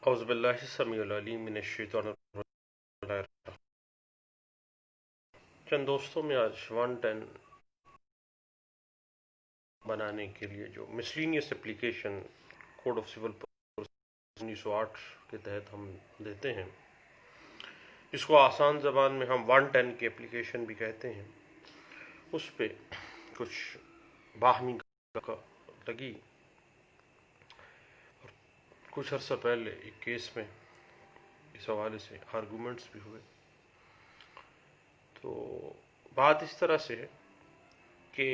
اعوذ باللہ السمیع العلیم من الشیطان الرجیم۔ چند دوستوں میں آج 110 بنانے کے لیے جو miscellaneous application code of civil 1908 کے تحت ہم دیتے ہیں، اس کو آسان زبان میں ہم 110 کی اپلیکیشن بھی کہتے ہیں، اس پہ کچھ باہمی لگی۔ کچھ عرصہ پہلے ایک کیس میں اس حوالے سے آرگومنٹس بھی ہوئے۔ تو بات اس طرح سے ہے کہ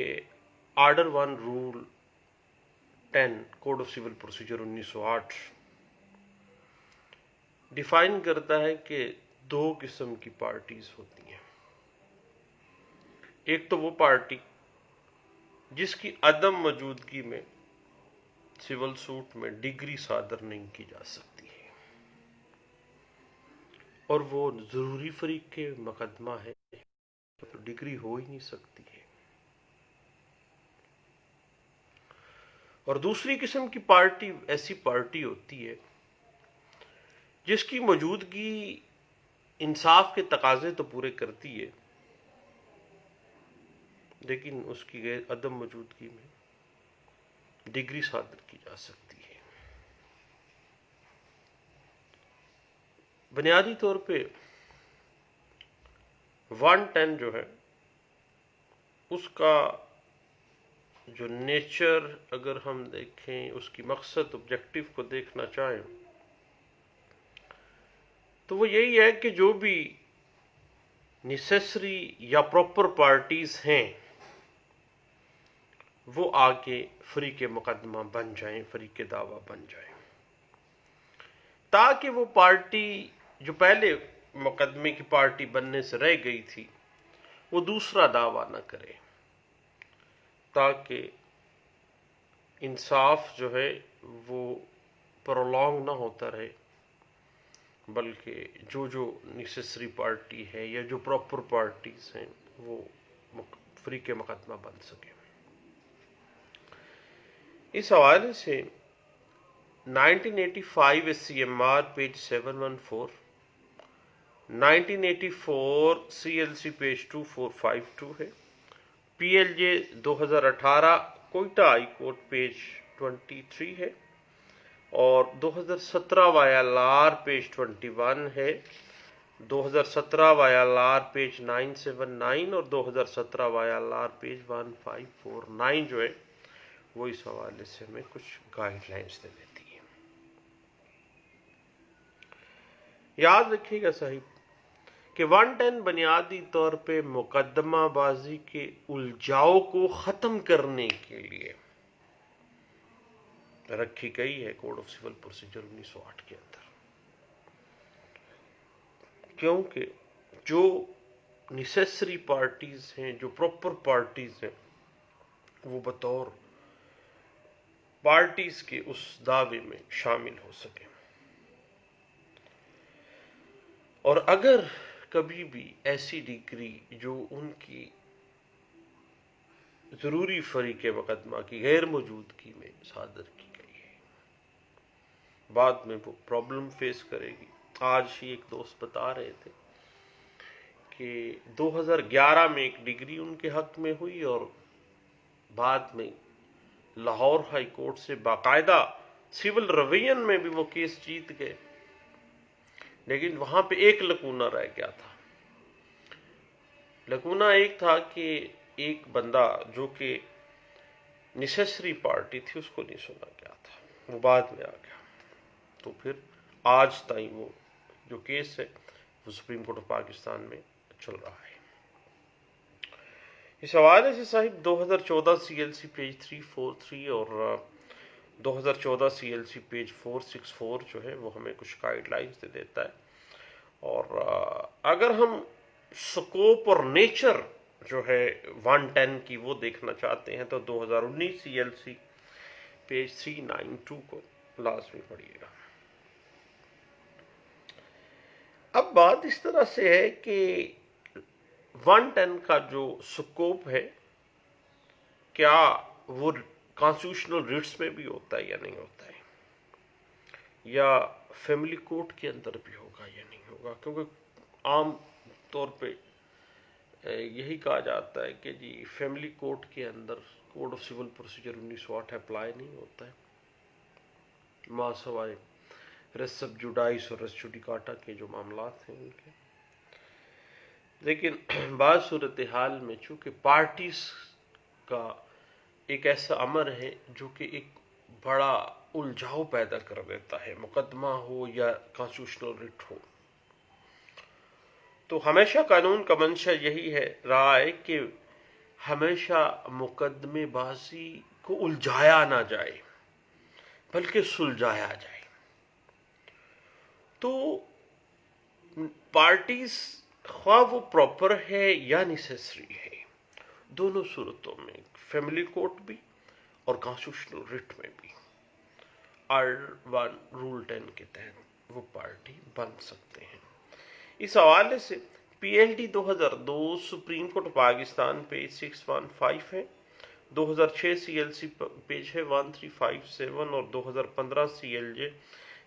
order 1 rule 10 code of civil procedure 1908 define کرتا ہے کہ دو قسم کی پارٹیز ہوتی ہیں۔ ایک تو وہ پارٹی جس کی عدم موجودگی میں سول سوٹ میں ڈگری صادر نہیں کی جا سکتی ہے، اور وہ ضروری فریق کے مقدمہ ہے، تو ڈگری ہو ہی نہیں سکتی ہے۔ اور دوسری قسم کی پارٹی ایسی پارٹی ہوتی ہے جس کی موجودگی انصاف کے تقاضے تو پورے کرتی ہے، لیکن اس کی عدم موجودگی میں ڈگری صادر کی جا سکتی ہے۔ بنیادی طور پہ 110 جو ہے اس کا جو نیچر اگر ہم دیکھیں، اس کی مقصد آبجیکٹو کو دیکھنا چاہیں تو وہ یہی ہے کہ جو بھی نیسیسری یا پراپر پارٹیز ہیں وہ آگے فریق مقدمہ بن جائیں، فریق دعویٰ بن جائیں، تاکہ وہ پارٹی جو پہلے مقدمے کی پارٹی بننے سے رہ گئی تھی وہ دوسرا دعویٰ نہ کرے، تاکہ انصاف جو ہے وہ پرولونگ نہ ہوتا رہے، بلکہ جو نیسیسری پارٹی ہے یا جو پراپر پارٹیز ہیں وہ فریق مقدمہ بن سکے۔ اس حوالے سے 1985 SCMR پیج 714، 1984 CLC پیج 2452 ہے، PLJ 2018 Quetta high court page 23 ہے، اور 2017 YLR پیج 21 ہے، 2017 YLR پیج 979 اور 2017 YLR پیج 1549 جو ہے وہ اس حوالے سے ہمیں کچھ گائیڈ لائنز دے دیتی ہے۔ یاد رکھیے گا صاحب کہ 110 بنیادی طور پہ مقدمہ بازی کے الجھاؤ کو ختم کرنے کے لیے رکھی گئی ہے کوڈ آف سول پروسیجر 1908 کے اندر، کیونکہ جو نیسیسری پارٹیز ہیں، جو پراپر پارٹیز ہیں، وہ بطور پارٹیز کے اس دعوے میں شامل ہو سکیں، اور اگر کبھی بھی ایسی ڈگری جو ان کی ضروری فریق مقدمہ کی غیر موجودگی میں صادر کی گئی ہے، بعد میں وہ پرابلم فیس کرے گی۔ آج ہی ایک دوست بتا رہے تھے کہ 2011 میں ایک ڈگری ان کے حق میں ہوئی، اور بعد میں لاہور ہائی کورٹ سے باقاعدہ سول ریویژن میں بھی وہ کیس جیت گئے، لیکن وہاں پہ ایک لکونہ رہ گیا تھا۔ لکونہ ایک تھا کہ ایک بندہ جو کہ نیسیسری پارٹی تھی اس کو نہیں سنا گیا تھا، وہ بعد میں آ گیا، تو پھر آج تائیں وہ جو کیس ہے وہ سپریم کورٹ آف پاکستان میں چل رہا ہے۔ اس حوالے سے صاحب 2014 CLC پیج 343 اور 2014 CLC پیج 464 جو ہے وہ ہمیں کچھ گائیڈ لائنز دے دیتا ہے، اور اگر ہم سکوپ اور نیچر جو ہے 110 کی وہ دیکھنا چاہتے ہیں تو 2019 CLC پیج 392 کو لازمی پڑھیے گا۔ اب بات اس طرح سے ہے کہ 110 کا جو سکوپ ہے کیا وہ کانسٹیٹیوشنل ریٹس میں بھی ہوتا ہے یا نہیں ہوتا ہے، یا فیملی کورٹ کے اندر بھی ہوگا یا نہیں ہوگا، کیونکہ عام طور پہ یہی کہا جاتا ہے کہ جی فیملی کورٹ کے اندر code of civil procedure 1908 apply نہیں ہوتا ہے، ماں سوائے ریس سب جوڈائس اور ریس جوڈیکاٹا کے جو معاملات ہیں ان کے. لیکن بعض صورتحال میں چونکہ پارٹیز کا ایک ایسا امر ہے جو کہ ایک بڑا الجھاؤ پیدا کر دیتا ہے، مقدمہ ہو یا کانسٹیٹیوشنل ریٹ ہو، تو ہمیشہ قانون کا منشا یہی ہے رہا ہے کہ ہمیشہ مقدمے بازی کو الجھایا نہ جائے بلکہ سلجھایا جائے. تو پارٹیز خواہ وہ پراپر ہے یا نیسیسری ہے، دونوں صورتوں میں فیملی کورٹ بھی اور کانسٹیٹیوشنل ریٹ میں بھی آرڈر 1 رول 10 کے تحت وہ پارٹی بن سکتے ہیں. اس حوالے سے پی L D 2002 supreme court Pakistan page 615 ہے، 2006 سی ایل سی پیج ہے 1357 اور 2015 سی ایل جے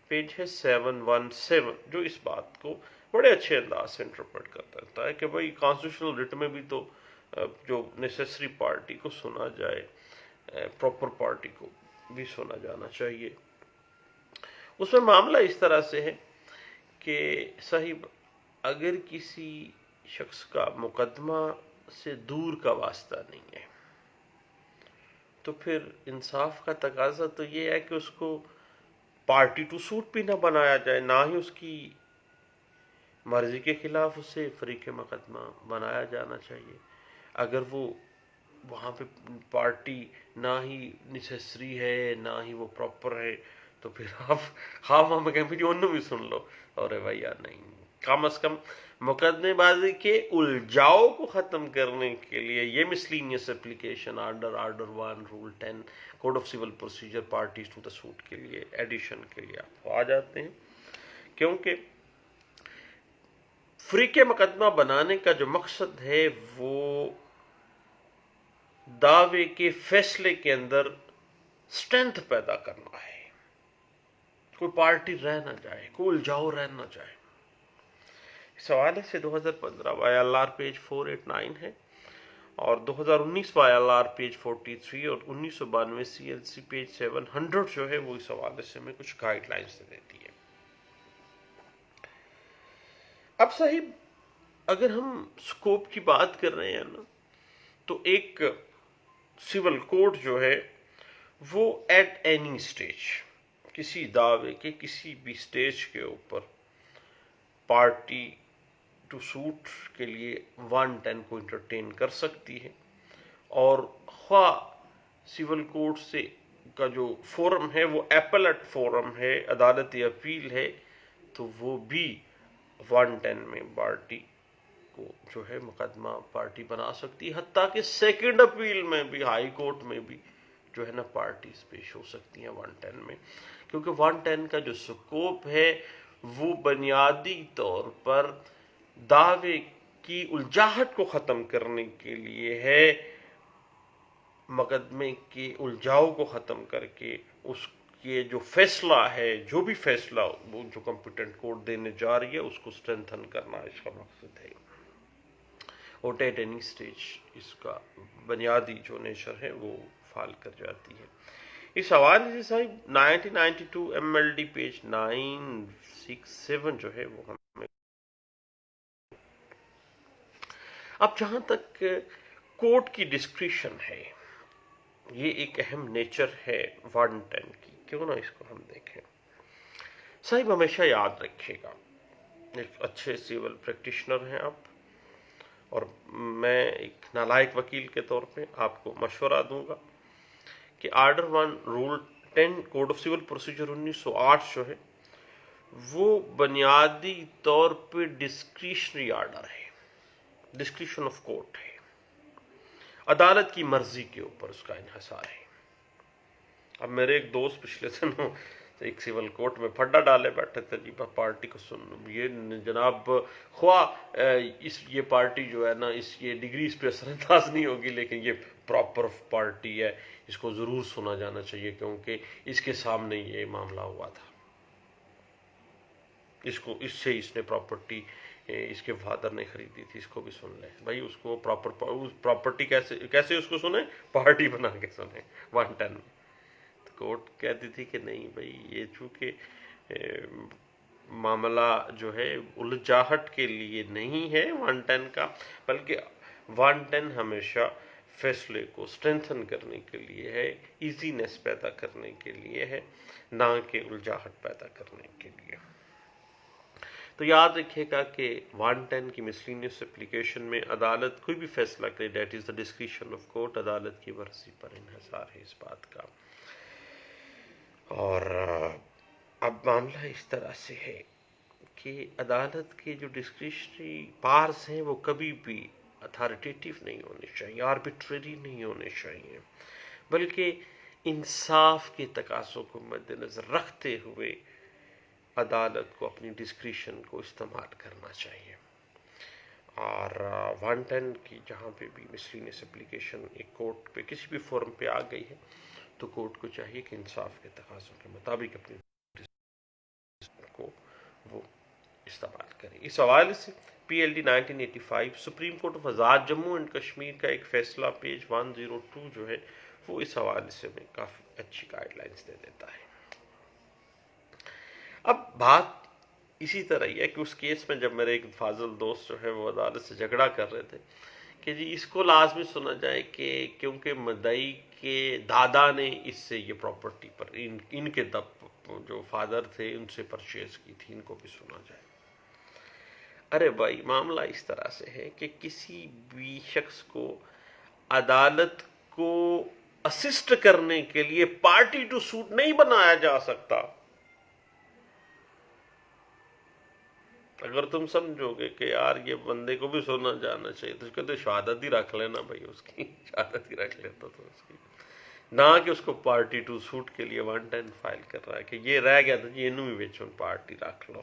پیج ہے 717، جو اس بات کو بڑے اچھے انداز سے انٹرپریٹ کرتا ہے کہ بھائی کانسٹیٹیوشنل ریٹ میں بھی تو جو نیسیسری پارٹی کو سنا جائے، پراپر پارٹی کو بھی سنا جانا چاہیے. اس میں معاملہ اس طرح سے ہے کہ صاحب اگر کسی شخص کا مقدمہ سے دور کا واسطہ نہیں ہے تو پھر انصاف کا تقاضا تو یہ ہے کہ اس کو پارٹی ٹو سوٹ بھی نہ بنایا جائے، نہ ہی اس کی مرضی کے خلاف اسے فریق مقدمہ بنایا جانا چاہیے. اگر وہ وہاں پہ پارٹی نہ ہی نیسیسری ہے نہ ہی وہ پراپر ہے تو پھر آپ خواہ میں کہیں بھی انہوں بھی سن لو اور بھیا نہیں، کم از کم مقدمے بازی کے الجھاؤ کو ختم کرنے کے لیے یہ miscellaneous application order 1 rule 10 code of civil procedure parties to the suit کے لیے ایڈیشن کے لیے آپ آ جاتے ہیں. کیونکہ فریق مقدمہ بنانے کا جو مقصد ہے وہ دعوے کے فیصلے کے اندر سٹرینتھ پیدا کرنا ہے، کوئی پارٹی رہ نہ جائے، کوئی الجھاؤ رہ نہ جائے. اس حوالے سے 2015 وائی ایل آر پیج 489 ہے اور 2019 وائی ایل آر پیج 43 اور 1992 سی ایل سی پیج 700 جو ہے وہ اس حوالے سے ہمیں کچھ گائیڈ لائنز دیتی ہے. اب صاحب اگر ہم سکوپ کی بات کر رہے ہیں نا تو ایک سول کوڈ جو ہے وہ ایٹ اینی سٹیج کسی دعوے کے کسی بھی سٹیج کے اوپر پارٹی ٹو سوٹ کے لیے 110 کو انٹرٹین کر سکتی ہے، اور خواہ سول کوڈ سے کا جو فورم ہے وہ ایپلٹ فورم ہے، عدالت اپیل ہے، تو وہ بھی 110 میں پارٹی کو جو ہے مقدمہ پارٹی بنا سکتی ہے. حتیٰ کہ سیکنڈ اپیل میں بھی ہائی کورٹ میں بھی جو ہے نا پارٹیز پیش ہو سکتی ہیں 110 میں، کیونکہ 110 کا جو سکوپ ہے وہ بنیادی طور پر دعوے کی الجھاہٹ کو ختم کرنے کے لیے ہے، مقدمے کے الجھاؤ کو ختم کر کے اس کے جو فیصلہ ہے، جو بھی فیصلہ وہ جو کمپیٹنٹ کورٹ دینے جا رہی ہے اس کو سٹرینتھن کرنا اس کا مقصد ہے. اور ایٹ اینی سٹیج اس کا بنیادی جو نیچر ہے وہ فعال کر جاتی ہے. اس حوالے سے صاحب 1992 ایم ایل ڈی پیج 967 جو ہے وہ ہمیں اب جہاں تک کورٹ کی ڈسکریشن ہے یہ ایک اہم نیچر ہے 110 کی، کیوں نہ اس کو ہم دیکھیں. صاحب ہمیشہ یاد رکھے گا ایک اچھے سیول پریکٹیشنر ہیں آپ، اور میں ایک نالائق وکیل کے طور پہ آپ کو مشورہ دوں گا کہ order 1 rule 10 code of civil procedure 1908 جو ہے وہ بنیادی طور پہ ڈسکریشنری آرڈر ہے، ڈسکریشن آف کورٹ ہے، عدالت کی مرضی کے اوپر اس کا انحصار ہے. اب میرے ایک دوست پچھلے دنوں ایک سول کورٹ میں پھڈا ڈالے بیٹھے تھے جی پارٹی کو سن یہ جناب خواہ یہ پارٹی جو ہے نا یہ ڈگری اس پہ اثر انداز نہیں ہوگی لیکن یہ پراپر پارٹی ہے، اس کو ضرور سنا جانا چاہیے کیونکہ اس کے سامنے یہ معاملہ ہوا تھا. اس سے اس نے پراپرٹی اس کے فادر نے خریدی تھی، اس کو بھی سن لیں بھائی، اس کو پراپرٹی کیسے اس کو سنیں، پارٹی بنا کے سنیں 110 میں۔ تو کورٹ کہتی تھی کہ نہیں بھائی، یہ چونکہ معاملہ جو ہے الجھاہٹ کے لیے نہیں ہے 110 کا، بلکہ 110 ہمیشہ فیصلے کو سٹرینتھن کرنے کے لیے ہے، ایزینس پیدا کرنے کے لیے ہے، نہ کہ الجھاہٹ پیدا کرنے کے لیے۔ تو یاد رکھیے گا کہ 110 کی مسلینیس اپلیکیشن میں عدالت کوئی بھی فیصلہ کرے، that is the discretion of court, عدالت کی مرضی پر انحصار ہے اس بات کا۔ اور اب معاملہ اس طرح سے ہے کہ عدالت کے جو ڈسکریشنری پارز ہیں وہ کبھی بھی اتھارٹیٹیو نہیں ہونے چاہیے، آربیٹریری نہیں ہونے چاہیے، بلکہ انصاف کے تقاضوں کو مد نظر رکھتے ہوئے عدالت کو اپنی ڈسکریشن کو استعمال کرنا چاہیے۔ اور 110 کی جہاں پہ بھی مسلینیس اپلیکیشن ایک کورٹ پہ کسی بھی فورم پہ آ گئی ہے تو کورٹ کو چاہیے کہ انصاف کے تقاضوں کے مطابق اپنی کو وہ استعمال کرے۔ اس حوالے سے پی L D 1985 supreme court of Azad Jammu and Kashmir کا ایک فیصلہ پیج 102 جو ہے وہ اس حوالے سے میں کافی اچھی گائیڈ لائنز دے دیتا ہے۔ اب بات اسی طرح ہی ہے کہ اس کیس میں جب میرے ایک فاضل دوست جو ہے وہ عدالت سے جھگڑا کر رہے تھے کہ جی اس کو لازمی سنا جائے کہ کیونکہ مدعی کے دادا نے اس سے یہ پراپرٹی پر ان کے جو فادر تھے ان سے پرچیز کی تھی، ان کو بھی سنا جائے۔ ارے بھائی معاملہ اس طرح سے ہے کہ کسی بھی شخص کو عدالت کو اسسٹ کرنے کے لیے پارٹی ٹو سوٹ نہیں بنایا جا سکتا۔ اگر تم سمجھو گے کہ یار یہ بندے کو بھی سونا جانا چاہیے تو اس کو تو شہادت ہی رکھ لینا بھائی، اس کی شہادت ہی رکھ لیتا تو اس کی، نہ کہ اس کو پارٹی ٹو سوٹ کے لیے 110 فائل کر رہا ہے کہ یہ رہ گیا تھا جی انہوں بھی بیچو پارٹی رکھ لو۔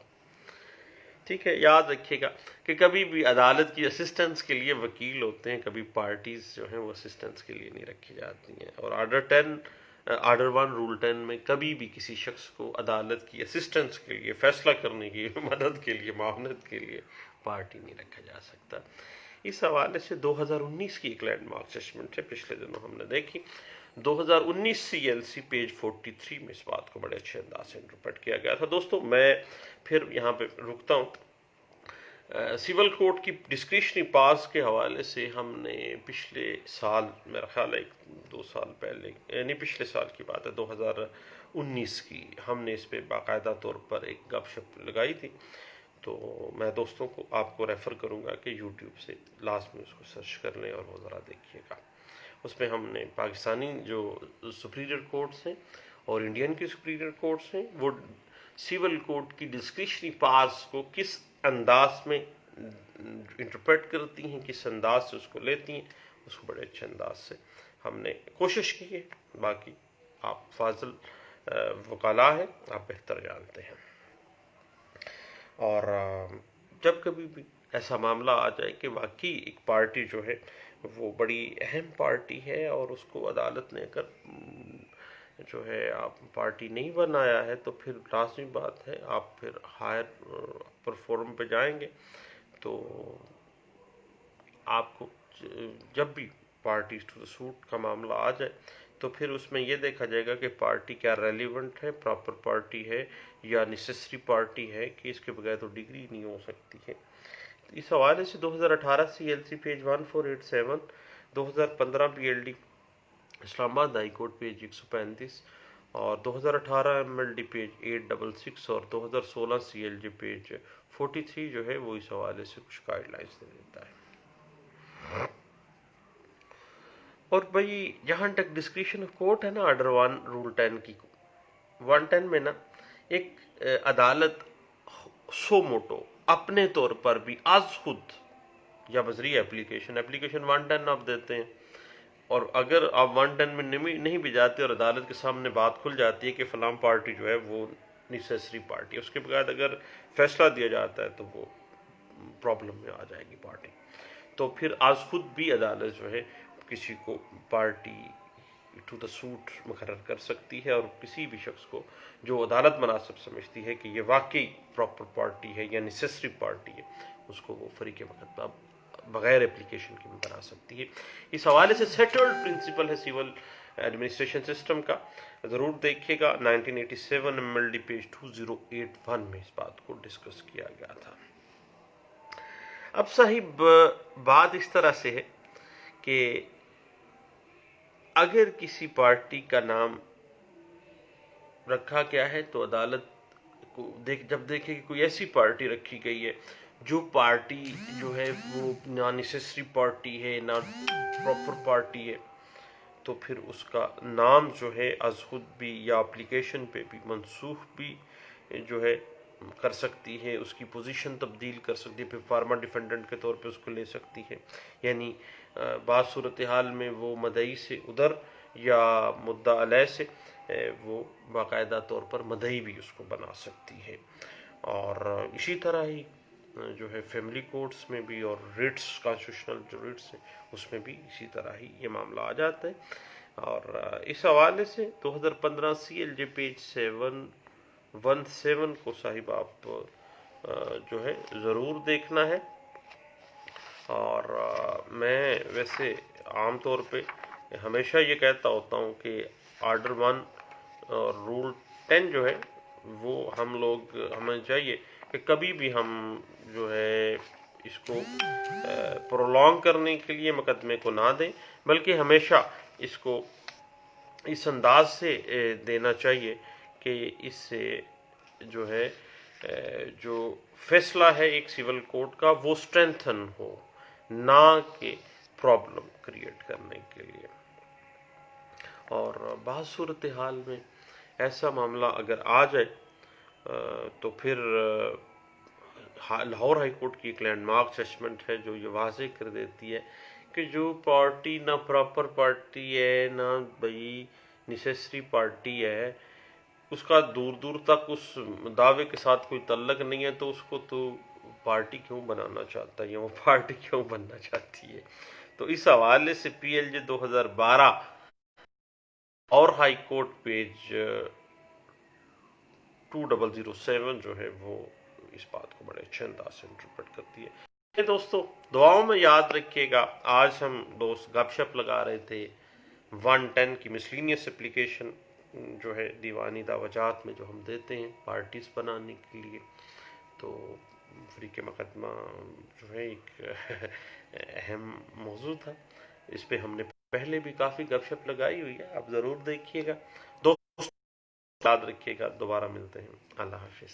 ٹھیک ہے، یاد رکھیے گا کہ کبھی بھی عدالت کی اسسٹنس کے لیے وکیل ہوتے ہیں، کبھی پارٹیز جو ہیں وہ اسسٹنس کے لیے نہیں رکھی جاتی ہیں۔ اور آرڈر 1 رول 10 میں کبھی بھی کسی شخص کو عدالت کی اسسٹنس کے لیے، فیصلہ کرنے کی مدد کے لیے، معاونت کے لیے پارٹی نہیں رکھا جا سکتا۔ اس حوالے سے 2019 کی ایک لینڈ مارک ججمنٹ ہے، پچھلے دنوں ہم نے دیکھی، 2019 سی ایل سی پیج 43 میں اس بات کو بڑے اچھے انداز سے انٹرپریٹ کیا گیا تھا۔ دوستو میں پھر یہاں پہ رکتا ہوں۔ سول کورٹ کی ڈسکریشنری پاس کے حوالے سے ہم نے پچھلے سال، میرا خیال ہے 2 سال پہلے، یعنی پچھلے سال کی بات ہے 2019 کی، ہم نے اس پہ باقاعدہ طور پر ایک گپ شپ لگائی تھی۔ تو میں دوستوں کو آپ کو ریفر کروں گا کہ یوٹیوب سے لاسٹ میں اس کو سرچ کر لیں اور وہ ذرا دیکھیے گا۔ اس میں ہم نے پاکستانی جو سپریریئر کورٹس ہیں اور انڈین کی سپریریئر کورٹس ہیں وہ سول کورٹ کی ڈسکریشنری پاس کو کس انداز میں انٹرپریٹ کرتی ہیں، کس انداز سے اس کو لیتی ہیں، اس کو بڑے اچھے انداز سے ہم نے کوشش کی ہے۔ باقی آپ فاضل وکلاء ہیں، آپ بہتر جانتے ہیں۔ اور جب کبھی بھی ایسا معاملہ آ جائے کہ واقعی ایک پارٹی جو ہے وہ بڑی اہم پارٹی ہے اور اس کو عدالت نے اگر جو ہے آپ پارٹی نہیں بنایا ہے تو پھر لازمی بات ہے آپ پھر ہائر پر فورم پہ جائیں گے تو آپ کو جب بھی پارٹی ٹو سوٹ کا معاملہ آ جائے تو پھر اس میں یہ دیکھا جائے گا کہ پارٹی کیا ریلیونٹ ہے، پراپر پارٹی ہے یا نیسیسری پارٹی ہے کہ اس کے بغیر تو ڈگری نہیں ہو سکتی ہے۔ اس حوالے سے 2018 C L C page 1487، 2015 P L D Islamabad high court page 135 اور 2018 ایم ایل ڈی پیج 866 اور 2016 سی ایل جی پیج 43 جو ہے وہ اس حوالے سے کچھ گائیڈ لائنز دے دیتا ہے۔ اور بھائی جہاں تک ڈسکریشن آف کورٹ ہے نا، آرڈر 1 رول 10 کی 110 میں نا ایک عدالت سو موٹو اپنے طور پر بھی از خود یا بذریعہ اپلیکیشن 110 آپ دیتے ہیں، اور اگر آپ 110 میں نہیں بھی جاتے اور عدالت کے سامنے بات کھل جاتی ہے کہ فلاں پارٹی جو ہے وہ نیسیسری پارٹی ہے، اس کے بعد اگر فیصلہ دیا جاتا ہے تو وہ پرابلم میں آ جائے گی پارٹی، تو پھر آج خود بھی عدالت جو ہے کسی کو پارٹی ٹو دا سوٹ مقرر کر سکتی ہے، اور کسی بھی شخص کو جو عدالت مناسب سمجھتی ہے کہ یہ واقعی پراپر پارٹی ہے یا نیسیسری پارٹی ہے، اس کو وہ فریق مقدمہ بغیر اپلیکیشن کے بھی بنا سکتی ہے۔ اس حوالے سے سیٹلڈ پرنسپل ہے سول ایڈمنسٹریشن سسٹم کا، ضرور دیکھیے گا 1987 MLD پیج 2081 میں اس بات کو ڈسکس کیا گیا تھا۔ اب صاحب بات اس طرح سے ہے کہ اگر کسی پارٹی کا نام رکھا گیا ہے تو عدالت کو جب دیکھے کہ کوئی ایسی پارٹی رکھی گئی ہے جو پارٹی جو ہے وہ نہ نیسیسری پارٹی ہے نہ پراپر پارٹی ہے، تو پھر اس کا نام جو ہے از خود بھی یا اپلیکیشن پہ بھی منسوخ بھی جو ہے کر سکتی ہے، اس کی پوزیشن تبدیل کر سکتی ہے، پھر فارما ڈیفینڈنٹ کے طور پہ اس کو لے سکتی ہے، یعنی بعض صورتحال میں وہ مدعی سے ادھر یا مدعا علیہ سے وہ باقاعدہ طور پر مدعی بھی اس کو بنا سکتی ہے۔ اور اسی طرح ہی جو ہے فیملی کورٹس میں بھی اور ریٹس کانسٹیٹیوشنل جو ریٹس ہیں اس میں بھی اسی طرح ہی یہ معاملہ آ جاتا ہے۔ اور اس حوالے سے 2015 CLJ پیج 717 کو صاحب آپ جو ہے ضرور دیکھنا ہے۔ اور میں ویسے عام طور پہ ہمیشہ یہ کہتا ہوتا ہوں کہ آرڈر 1 اور رول 10 جو ہے وہ ہمیں چاہیے کہ کبھی بھی ہم جو ہے اس کو پرولونگ کرنے کے لیے مقدمے کو نہ دیں، بلکہ ہمیشہ اس کو اس انداز سے دینا چاہیے کہ اس سے جو ہے جو فیصلہ ہے ایک سول کورٹ کا وہ اسٹرینتھن ہو، نہ کہ پرابلم کریٹ کرنے کے لیے۔ اور بعض صورتحال میں ایسا معاملہ اگر آ جائے تو پھر لاہور ہائی کورٹ کی ایک لینڈ مارک ججمنٹ ہے جو یہ واضح کر دیتی ہے کہ جو پارٹی نہ پراپر پارٹی ہے نہ بھئی نیسیسری پارٹی ہے، اس کا دور دور تک اس دعوے کے ساتھ کوئی تعلق نہیں ہے، تو اس کو تو پارٹی کیوں بنانا چاہتا ہے یا وہ پارٹی کیوں بننا چاہتی ہے۔ تو اس حوالے سے PLJ 2012 اور ہائی کورٹ پیج 2007 جو ہے وہ اس بات کو بڑے اچھے انداز سے انٹرپریٹ کرتی ہے۔ دوستو دعاؤں میں یاد رکھیے گا، آج ہم دوست گپ شپ لگا رہے تھے 110 کی مسلینیس اپلیکیشن جو ہے دیوانی دعوجات میں جو ہم دیتے ہیں پارٹیز بنانے کے لیے، تو فریق مقدمہ جو ہے ایک اہم موضوع تھا، اس پہ ہم نے پہلے بھی کافی گپ شپ لگائی ہوئی ہے، آپ ضرور دیکھیے گا۔ دوست یاد رکھیے گا، دوبارہ ملتے ہیں، اللہ حافظ۔